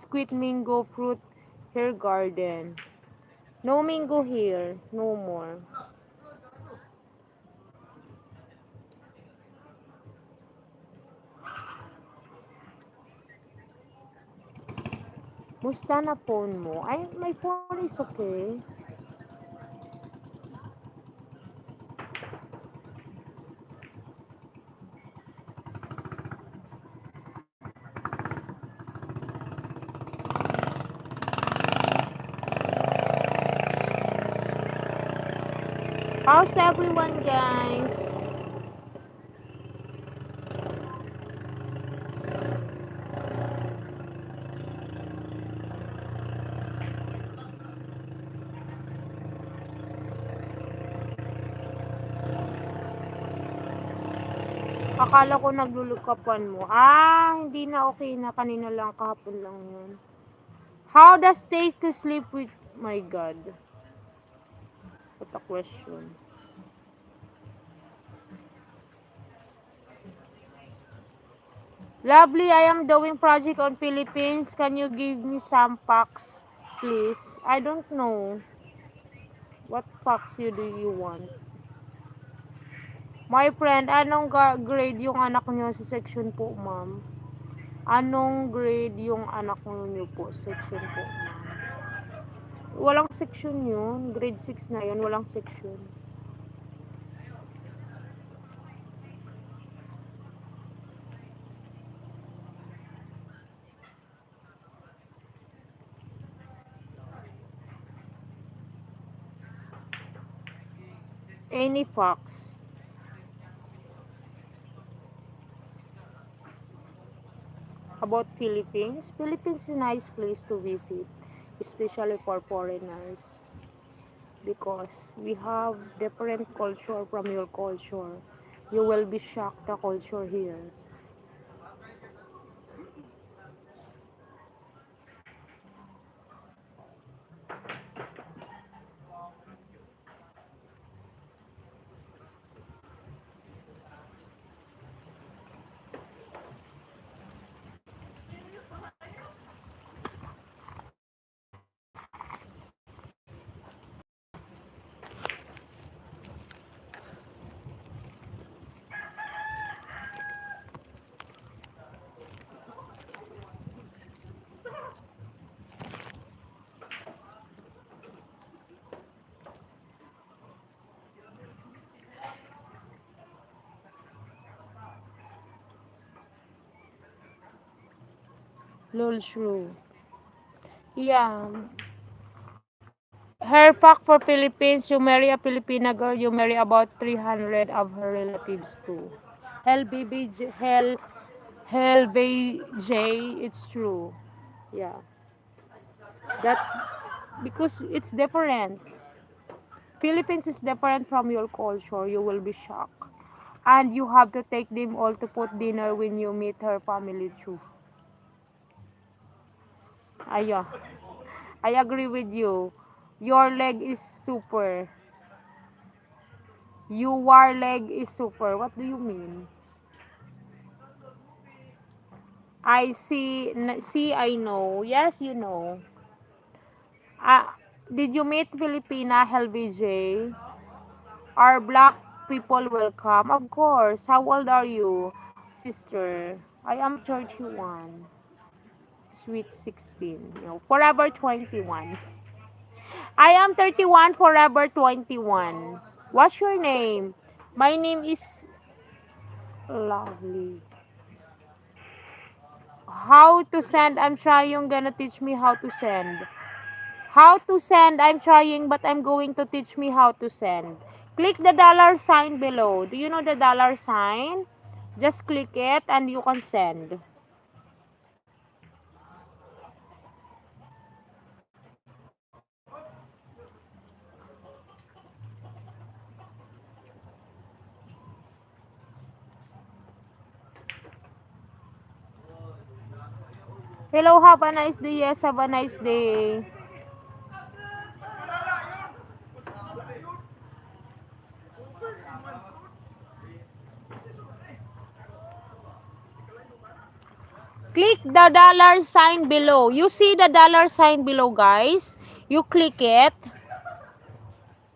quit mango fruit here garden. No mango here. No more. Musta na phone mo? Ay, my phone is okay. How's everyone, guys? Akala ko naglulukapan mo. Hindi na, okay na. Kanina lang, kahapon lang yun. How does taste to sleep with... My God. What a question. Lovely, I am doing project on Philippines. Can you give me some facts, please? I don't know. What facts do you want? My friend, anong grade yung anak nyo sa section po, ma'am? Anong grade yung anak nyo po? Section po, ma'am. Walang section yun. Grade 6 na yun. Walang section. Any facts? About Philippines? Philippines is a nice place to visit. Especially for foreigners. Because we have different culture from your culture. You will be shocked the culture here. Lol shrew. Yeah. Her fact for Philippines, you marry a Filipina girl, you marry about 300 of her relatives too. Hell, baby, hell, BJ, it's true. Yeah. That's because it's different. Philippines is different from your culture. You will be shocked. And you have to take them all to put dinner when you meet her family too. Ayo. I agree with you. Your leg is super. Your leg is super. What do you mean? I see. See, I know. Yes, you know. Ah, did you meet Filipina Helvij? Are black people welcome? Of course. How old are you, sister? I am 31. Sweet 16. No, forever 21. I am 31, forever 21. What's your name? My name is Lovely. How to send? I'm trying. Gonna teach me how to send. How to send? I'm trying, but I'm going to teach me how to send. Click the dollar sign below. Do you know the dollar sign? Just click it and you can send. Hello, have a nice day. Yes, have a nice day. Click the dollar sign below. You see the dollar sign below, guys? You click it.